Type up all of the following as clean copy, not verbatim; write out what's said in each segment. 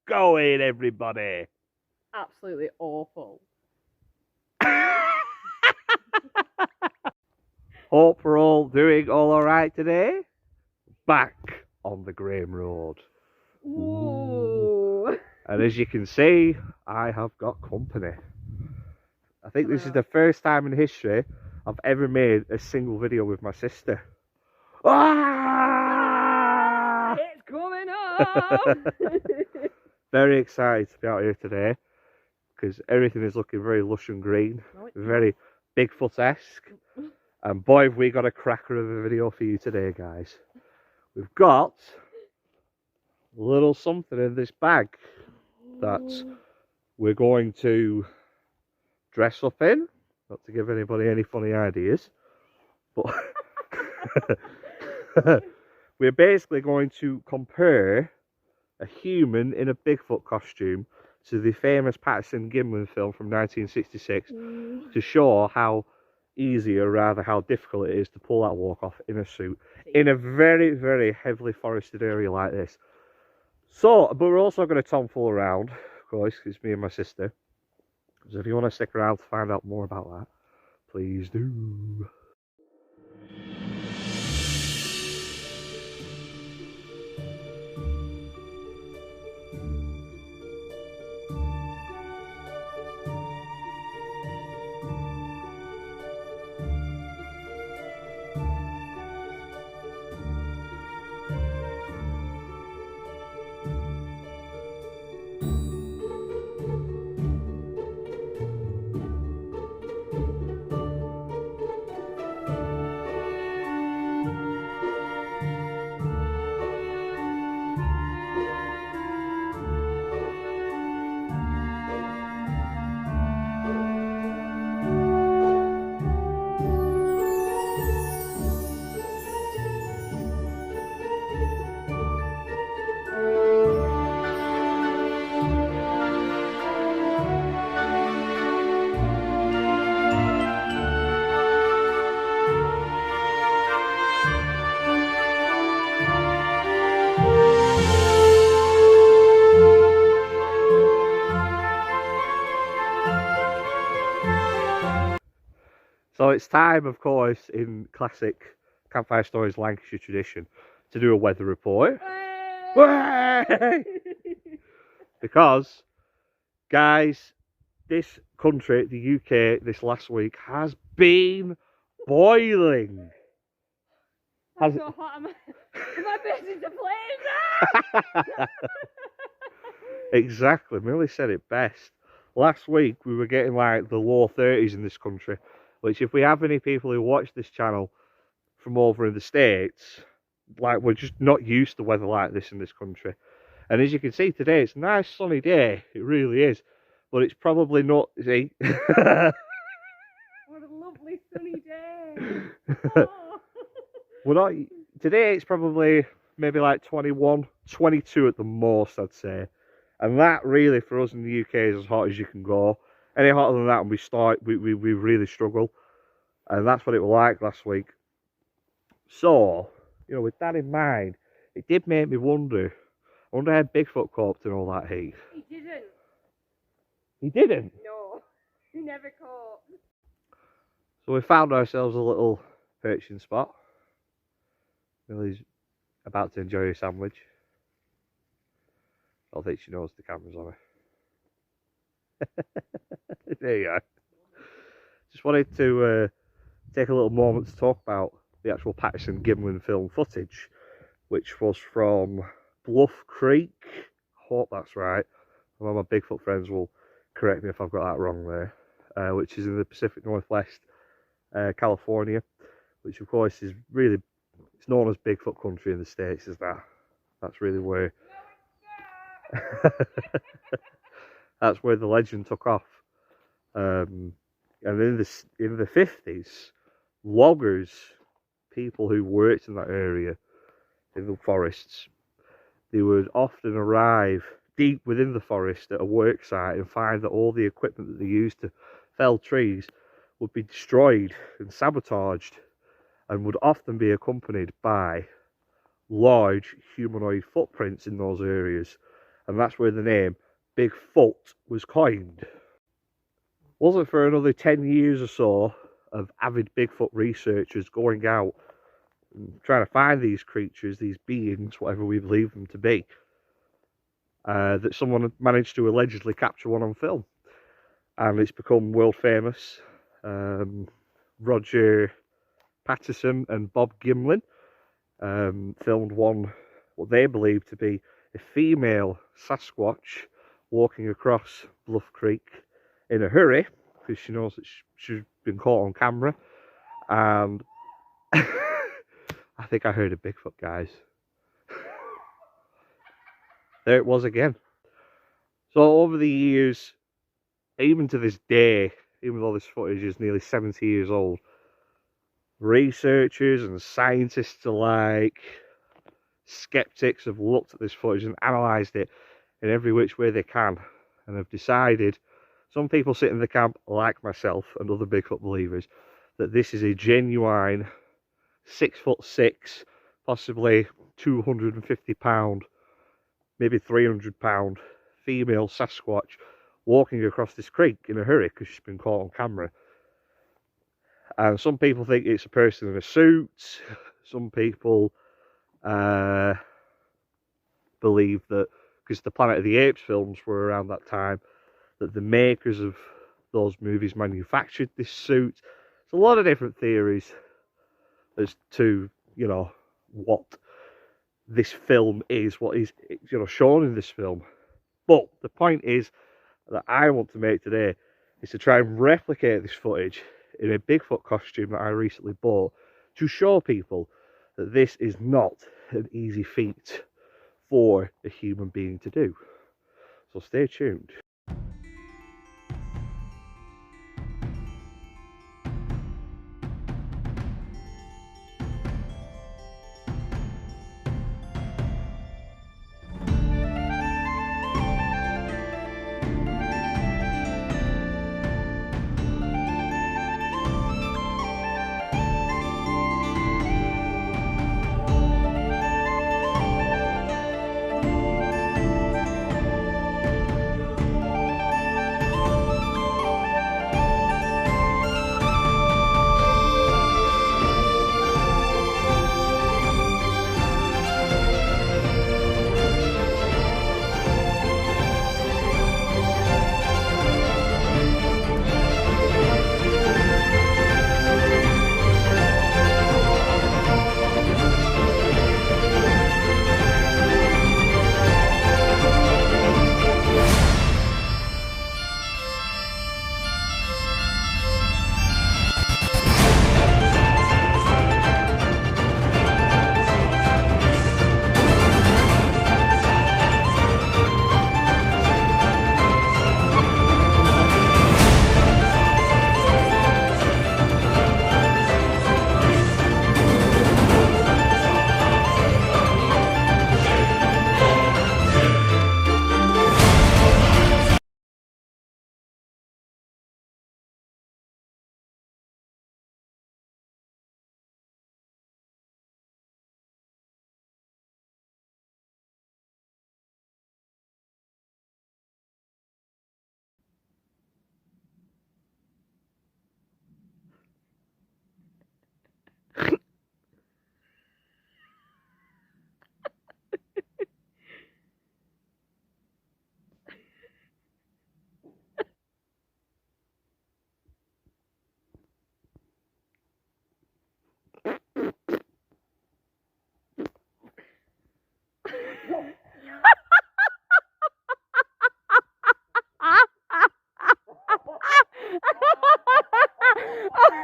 going, everybody? Absolutely awful. Hope we're all doing all alright today. Back on the Graham Road. Ooh. And as you can see, I have got company. I think this is the first time in history I've ever made a single video with my sister. Ah! It's coming up! Very excited to be out here today because everything is looking very lush and green, very Bigfoot-esque. And boy, have we got a cracker of a video for you today, guys. We've got a little something in this bag that we're going to dress up in. Not to give anybody any funny ideas, but we're basically going to compare a human in a Bigfoot costume to the famous Patterson Gimlin film from 1966 to show how easy, or rather how difficult it is to pull that walk off in a suit in a very, very heavily forested area like this. So, but we're also going to tomfool around, of course, because it's me and my sister. So if you want to stick around to find out more about that, please do. So it's time, of course, in classic Campfire Stories Lancashire tradition, to do a weather report. Way! Because, guys, this country, the UK, this last week has been boiling. I'm so hot, my face is aflame. Exactly, Millie said it best. Last week we were getting like the low 30s in this country, which if we have any people who watch this channel from over in the States, like we're just not used to weather like this in this country. And as you can see today, it's a nice sunny day, it really is, but it's probably not, see? What a lovely sunny day. Oh. We're not, today it's probably maybe like 21, 22 at the most, I'd say. And that really for us in the UK is as hot as you can go. Any hotter than that and we really struggle. And that's what it was like last week. So, you know, with that in mind, it did make me wonder. I wonder how Bigfoot coped in all that heat. He didn't. He didn't? No, he never caught. So we found ourselves a little perching spot. Millie's about to enjoy her sandwich. I don't think she knows the camera's on her. There you are. Just wanted to take a little moment to talk about the actual Patterson Gimlin film footage, which was from Bluff Creek. Hope that's right. All my Bigfoot friends will correct me if I've got that wrong there. Which is in the Pacific Northwest, California, which of course is really, it's known as Bigfoot country in the States, is that? That's really where that's where the legend took off. And in the 50s, loggers, people who worked in that area, in the forests, they would often arrive deep within the forest at a work site and find that all the equipment that they used to fell trees would be destroyed and sabotaged, and would often be accompanied by large humanoid footprints in those areas. and that's where the name Bigfoot was coined. Wasn't for another 10 years or so of avid Bigfoot researchers going out and trying to find these creatures, these beings, whatever we believe them to be, that someone managed to allegedly capture one on film. And it's become world famous. Roger Patterson and Bob Gimlin filmed one, what they believe to be a female Sasquatch walking across Bluff Creek in a hurry because she knows that she's been caught on camera. And I think I heard a Bigfoot, guys. There it was again. So over the years, even to this day, even though this footage is nearly 70 years old, researchers and scientists alike, skeptics, have looked at this footage and analysed it in every which way they can, and have decided, some people sit in the camp like myself and other Bigfoot believers, that this is a genuine 6'6", possibly 250 pound, maybe 300 pound female Sasquatch walking across this creek in a hurry because she's been caught on camera. And some people think it's a person in a suit. Some people believe that, because the Planet of the Apes films were around that time, that the makers of those movies manufactured this suit. There's a lot of different theories as to, you know, what this film is, what is, you know, shown in this film. But the point is that I want to make today is to try and replicate this footage in a Bigfoot costume that I recently bought, to show people that this is not an easy feat for a human being to do. So stay tuned.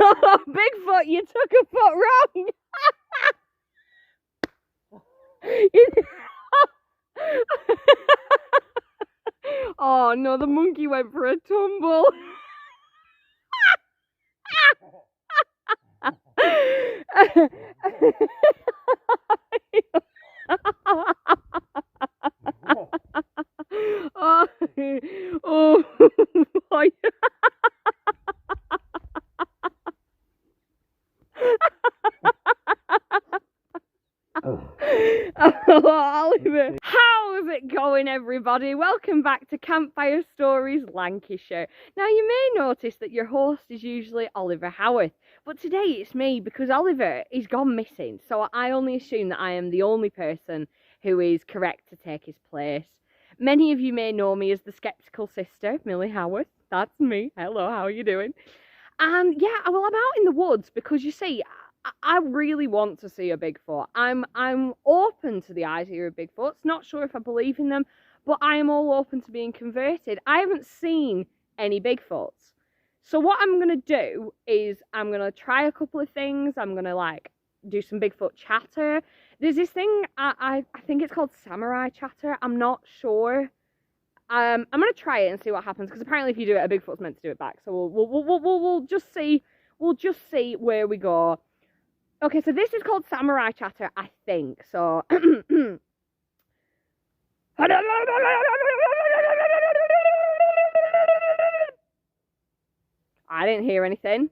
Oh, Bigfoot, you took a foot wrong. Oh no, the monkey went for a tumble. Oh boy. Oh, Oliver. How is it going, everybody? everybody, welcome back to Campfire Stories Lancashire. Now you may notice that your host is usually Oliver Howarth, but today it's me because Oliver is gone missing, so I only assume that I am the only person who is correct to take his place. Many of you may know me as the Skeptical Sister, Millie Howarth. That's me. Hello, how are you doing? And yeah, well, I'm out in the woods because you see, I really want to see a Bigfoot. I'm open to the idea of Bigfoots. Not sure if I believe in them, but I am all open to being converted. I haven't seen any Bigfoots. So what I'm going to do is I'm going to try a couple of things. I'm going to like do some Bigfoot chatter. There's this thing, I think it's called samurai chatter. I'm not sure. I'm going to try it and see what happens, because apparently if you do it, a Bigfoot's meant to do it back. So we'll just see. We'll just see where we go. Okay, so this is called samurai chatter, I think. So I didn't hear anything.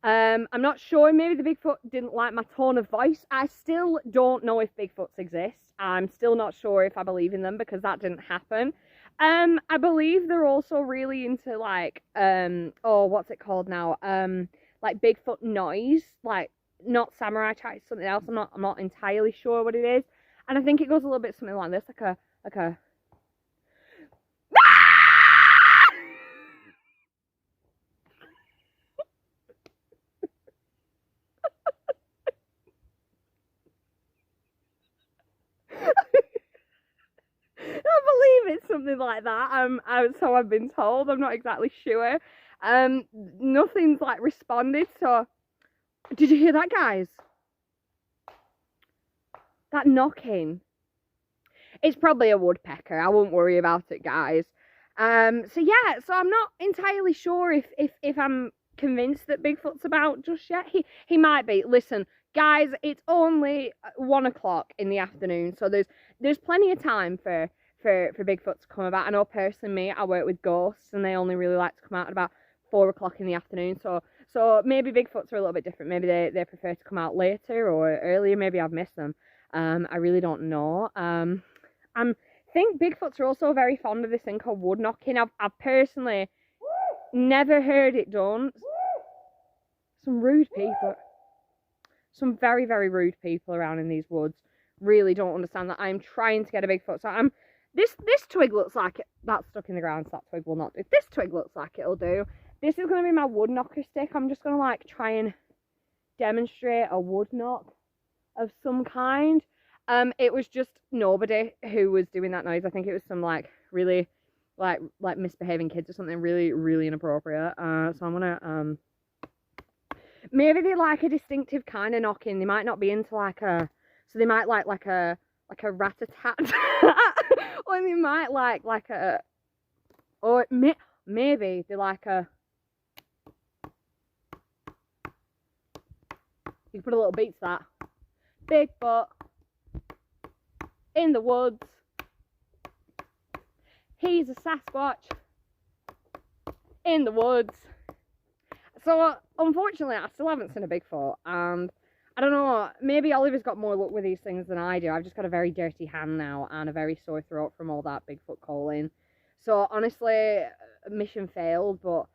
I'm not sure. Maybe the Bigfoot didn't like my tone of voice. I still don't know if Bigfoots exist. I'm still not sure if I believe in them because that didn't happen. I believe they're also really into like oh, what's it called now? Like Bigfoot noise, like not samurai chat, it's something else. I'm not entirely sure what it is. And I think it goes a little bit something like this, like a I believe it's something like that. So I've been told. I'm not exactly sure. Nothing's like responded. So, did you hear that, guys? That knocking. It's probably a woodpecker. I won't worry about it, guys. So yeah. So I'm not entirely sure if I'm convinced that Bigfoot's about just yet. He might be. Listen, guys, it's only 1 o'clock in the afternoon, so there's plenty of time for Bigfoot to come about. I know personally, me, I work with ghosts, and they only really like to come out at about 4 o'clock in the afternoon. So maybe Bigfoots are a little bit different. Maybe they prefer to come out later or earlier. Maybe I've missed them. I really don't know. I think Bigfoots are also very fond of this thing called wood knocking. I've personally never heard it done. Some rude people. Some very, very rude people around in these woods. Really don't understand that. I'm trying to get a Bigfoot. So this twig looks like it. That's stuck in the ground, so that twig will not do. This twig looks like it'll do. This is going to be my wood knocker stick. I'm just going to like try and demonstrate a wood knock of some kind. It was just nobody who was doing that noise. I think it was some like really like misbehaving kids or something really, really inappropriate. So I'm gonna maybe they like a distinctive kind of knocking. They might not be into like a, so they might like a rat-a-tat, or they might like a, or maybe they like a. You can put a little beat to that. Bigfoot in the woods. He's a Sasquatch in the woods. So, unfortunately, I still haven't seen a Bigfoot, and I don't know, maybe Oliver's got more luck with these things than I do. I've just got a very dirty hand now and a very sore throat from all that Bigfoot calling. So, honestly, mission failed, but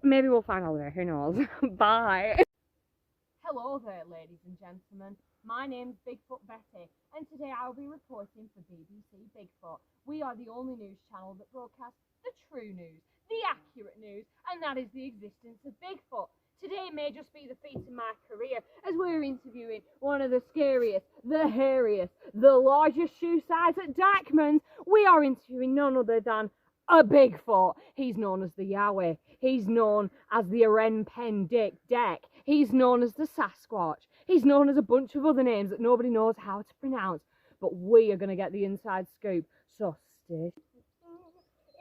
maybe we'll find Oliver, who knows. Bye. Hello there, ladies and gentlemen. My name's Bigfoot Betty, and today I'll be reporting for BBC Bigfoot. We are the only news channel that broadcasts the true news, the accurate news, and that is the existence of Bigfoot. Today may just be the feat in my career, as we're interviewing one of the scariest, the hairiest, the largest shoe size at Dogman's. We are interviewing none other than a Bigfoot. He's known as the Yowie. He's known as the Aren Pen Dick Deck. He's known as the Sasquatch. He's known as a bunch of other names that nobody knows how to pronounce. But we are going to get the inside scoop. So stay.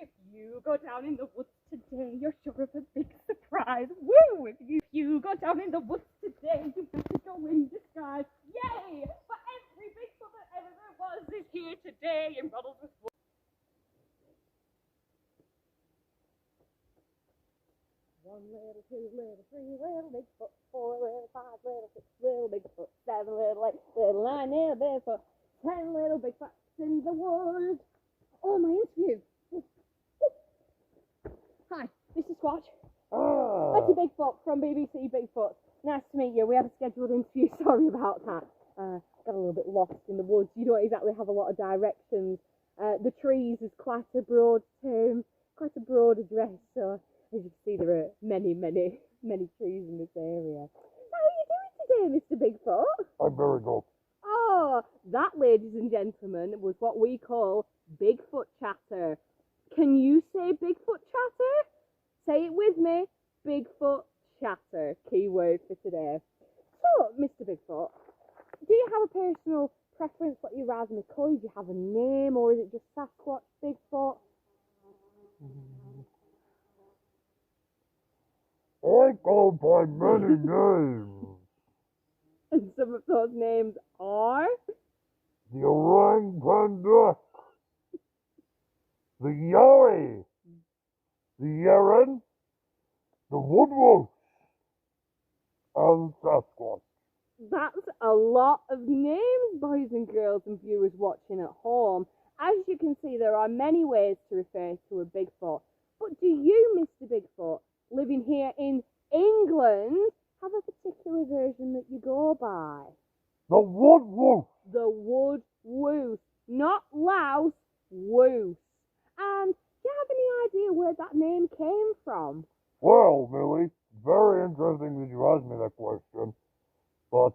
If you go down in the woods today, you're sure of a big surprise. Woo! If you go down in the woods today, you better go in disguise. Yay! For every Bigfoot that ever there was is here today in Ruddlesworth Woods. One little, two little, three little Bigfoot, 4 little, 5 little, 6 little Bigfoot, 7 little, 8 little, 9 little Bigfoot, 10 little Bigfoots in the woods. Sasquatch. Ah. Betty Bigfoot from BBC Bigfoot. Nice to meet you. We had a scheduled interview. Sorry about that. Got a little bit lost in the woods. You don't exactly have a lot of directions. The trees is quite a broad term, quite a broad address. So as you can see, there are many trees in this area. How are you doing today, Mr. Bigfoot? I'm very good. Oh, that, ladies and gentlemen, was what we call Bigfoot chatter. Can you say Bigfoot chatter? Say it with me. Bigfoot chatter. Key word for today. So, Mr. Bigfoot, do you have a personal preference what you rather me call you? Do you have a name, or is it just Sasquatch, Bigfoot? I go by many names. And some of those names are? The orangutan duck, the yowie, the heron, the woodwolf, and Sasquatch. That's a lot of names, boys and girls and viewers watching at home. As you can see, there are many ways to refer to a Bigfoot. But do you, Mr. Bigfoot, living here in England, have a particular version that you go by? The woodwolf. The wood woos. Not louse, woos. And do you have any idea where that name came from? Well, Millie, very interesting that you asked me that question. But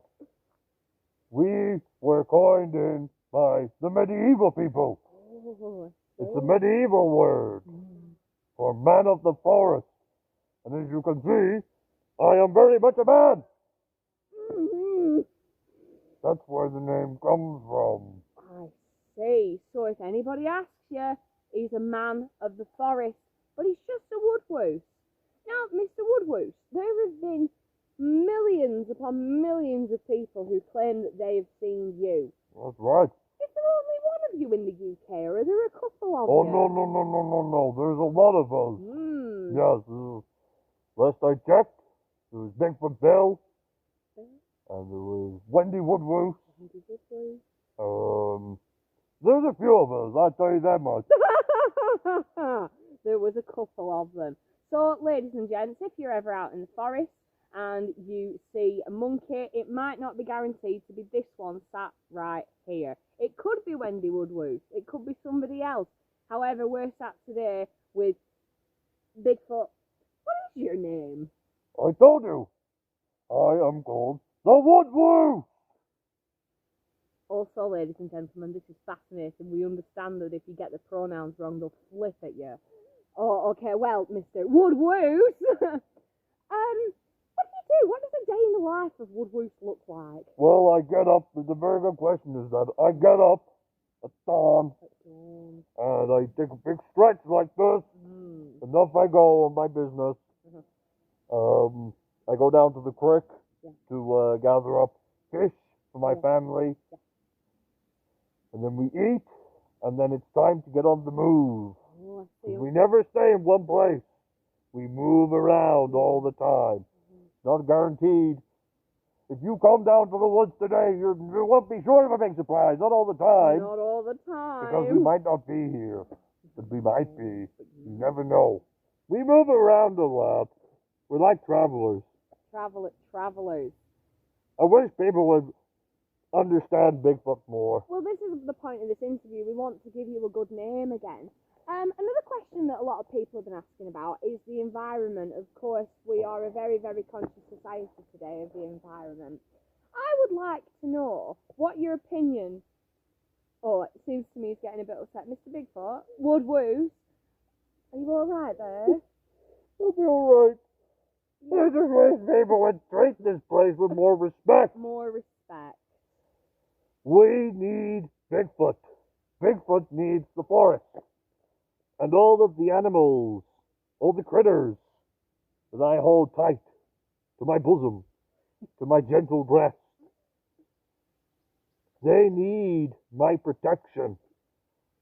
we were coined in by the medieval people. Oh, It's a medieval word for man of the forest. And as you can see, I am very much a man. Mm-hmm. That's where the name comes from. I see. So if anybody asks you, he's a man of the forest, but he's just a woodwoose. Now, Mr. Woodwoose, there have been millions upon millions of people who claim that they have seen you. That's right. Is there only one of you in the UK, or are there a couple of Oh, you? no. There's a lot of us. Yes. Last I checked, there was Bigfoot Bill, and there was Wendy Woodwoo. There's a few of us, I'll tell you that much. There was a couple of them. So, ladies and gents, if you're ever out in the forest and you see a monkey, it might not be guaranteed to be this one sat right here. It could be Wendy Woodwoo. It could be somebody else. However, we're sat today with Bigfoot. What is your name? I told you, I am called the Woodwoo. Also, ladies and gentlemen, this is fascinating. We understand that if you get the pronouns wrong, they'll flip at you. Oh, okay, well, Mr. Woodwoos. What do you do? What does a day in the life of Woodwoos look like? Well, I get up, the very good question is that I get up at dawn, and I take a big stretch like this, and off I go on my business. I go down to the creek to gather up fish for my family, and then we eat, and then it's time to get on the move. We never stay in one place. We move around all the time. Not guaranteed. If you come down to the woods today, you won't be sure of a big surprise. Not all the time. Not all the time. Because we might not be here. But we might be. You never know. We move around a lot. We're like travelers. Travelers. I wish people would understand Bigfoot more. Well, this is the point of this interview. We want to give you a good name again. Another question that a lot of people have been asking about is the environment. Of course, we are a very, very conscious society today of the environment. I would like to know what your opinion... Oh, it seems to me he's getting a bit upset. Mr. Bigfoot, Woodwoo, are you all right there? I'll be all right. I just wish people would treat this place with more respect. More respect. We need Bigfoot. Bigfoot needs the forest. And all of the animals, all the critters that I hold tight to my bosom, to my gentle breast. They need my protection.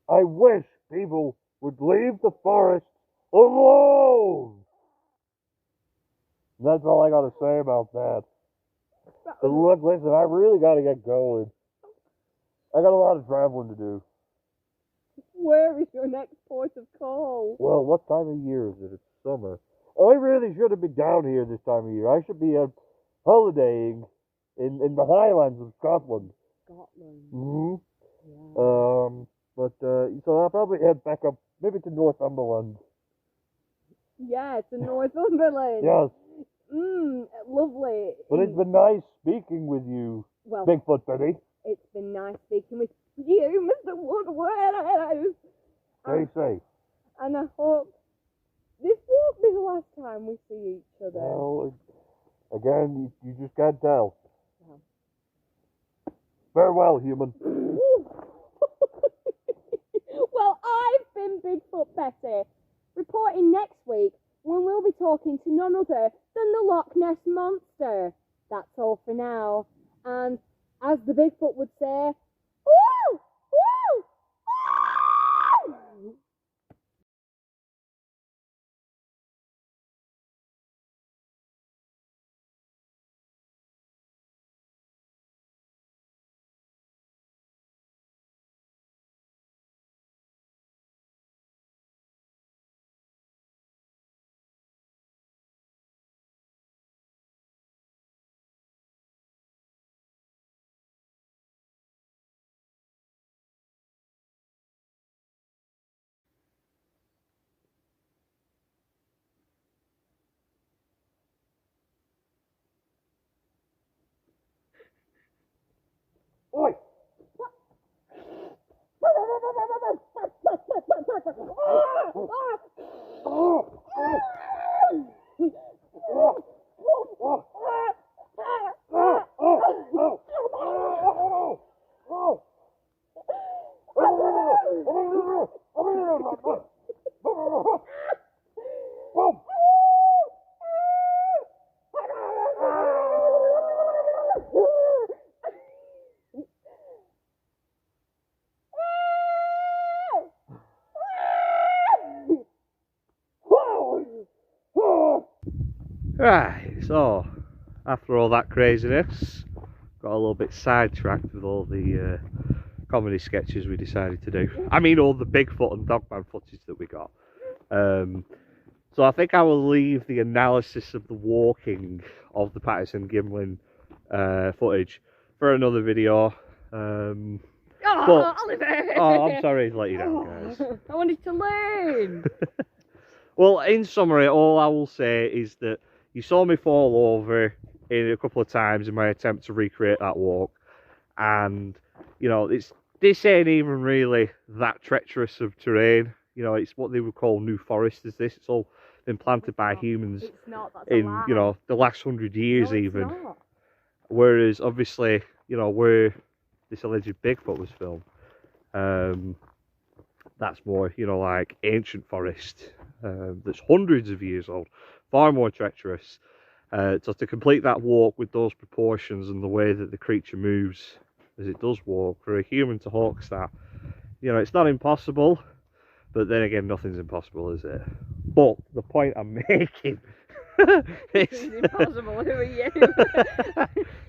I wish people would leave the forest alone. That's all I got to say about that. But look, listen, I really got to get going. I got a lot of traveling to do. Where is your next port of call? Well, what time of year is it? It's summer. I really shouldn't be down here this time of year. I should be holidaying in the Highlands of Scotland. Scotland. Mm-hmm. Yeah. So I'll probably head back up, maybe to Northumberland. Yeah, to Northumberland. Yes. Lovely. But it's been nice speaking with you, well, Bigfoot Betty. It's been nice speaking with you, Mr. Woodward. They say. And I hope this won't be the last time we see each other. Well, again, you just can't tell. Yeah. Farewell, human. Well, I've been Bigfoot Betty, reporting next week when we'll be talking to none other than the Loch Ness Monster. That's all for now. And as the Bigfoot would say, woo! Woo! Woo! Oi! Right, so after all that craziness, got a little bit sidetracked with all the comedy sketches we decided to do. I mean, all the Bigfoot and Dogman footage that we got. So I think I will leave the analysis of the walking of the Patterson Gimlin footage for another video. Oliver! Oh, I'm sorry to let you down, guys. I wanted to learn. Well, in summary, all I will say is that you saw me fall over in a couple of times in my attempt to recreate that walk, and you know, this ain't even really that treacherous of terrain. You know, it's what they would call new forest. Is this? It's all been planted by humans in, you know, the last 100 years even. Whereas obviously, you know, where this alleged Bigfoot was filmed, that's more, you know, like ancient forest that's hundreds of years old, far more treacherous. So to complete that walk with those proportions and the way that the creature moves as it does walk, for a human to hawk that, you know, it's not impossible, but then again, nothing's impossible, is it? But the point I'm making It's impossible. Who are you?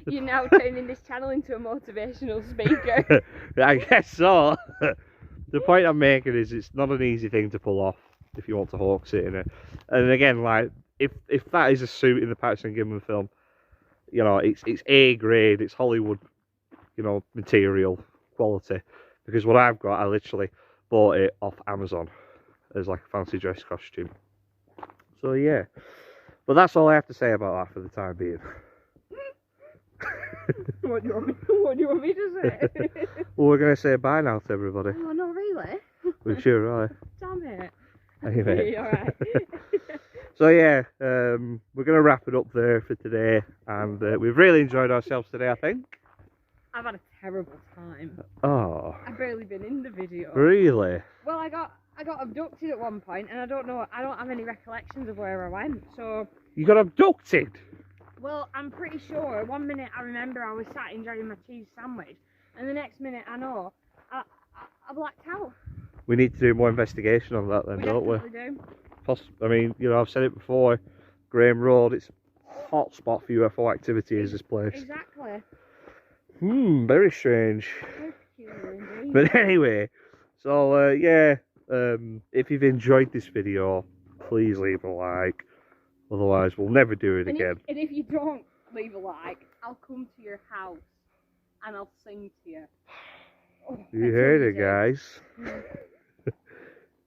You're now turning this channel into a motivational speaker. I guess so. The point I'm making is it's not an easy thing to pull off if you want to hawk sit in it. And again, like if that is a suit in the Patterson Gimlin film, you know, it's A grade, it's Hollywood, you know, material quality. Because what I've got, I literally bought it off Amazon as like a fancy dress costume. So yeah, but that's all I have to say about that for the time being. What do you want me to say? Well, we're going to say bye now to everybody. Oh, not really. We sure are. Damn it. Anyway. Alright. So yeah, we're going to wrap it up there for today, and we've really enjoyed ourselves today, I think. I've had a terrible time. Oh. I've barely been in the video. Really? Well, I got abducted at one point, and I don't have any recollections of where I went, so... You got abducted? Well, I'm pretty sure. One minute I remember I was sat enjoying my cheese sandwich, and the next minute I know I blacked out. We need to do more investigation on that then, don't we? Do. I mean, you know, I've said it before, Graham Road, it's a hot spot for UFO activity, is this place. Exactly. Very strange. Very peculiar indeed. But anyway, so yeah, if you've enjoyed this video, please leave a like, Otherwise, we'll never do it and again. And if you don't leave a like, I'll come to your house and I'll sing to you. Oh, You heard it, guys.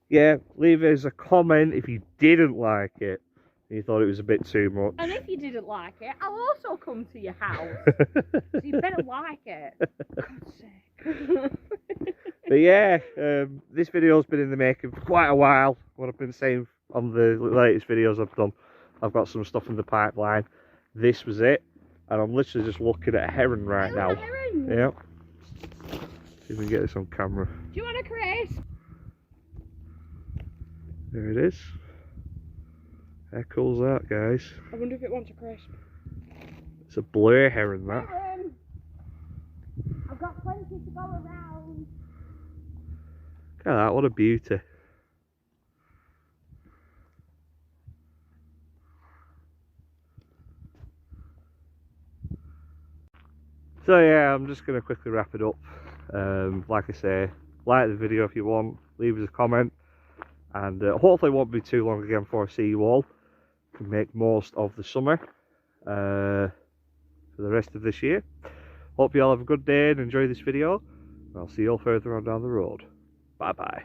Yeah, leave us a comment if you didn't like it. You thought it was a bit too much. And if you didn't like it, I'll also come to your house. So you better like it. For God's sake. But yeah, this video's been in the making for quite a while. What I've been saying on the latest videos I've done, I've got some stuff in the pipeline. This was it, and I'm literally just looking at a heron right now. Heron. Yeah. See if we can get this on camera. Do you want a crisp? There it is. How cool's that, guys? I wonder if it wants a crisp. It's a blur heron, that. Heron. I've got plenty to go around. Look at that, what a beauty. So yeah, I'm just going to quickly wrap it up. Like I say, like the video if you want, leave us a comment, and hopefully it won't be too long again before I see you all. Can make most of the summer for the rest of this year. Hope you all have a good day and enjoy this video. I'll see you all further on down the road. Bye bye.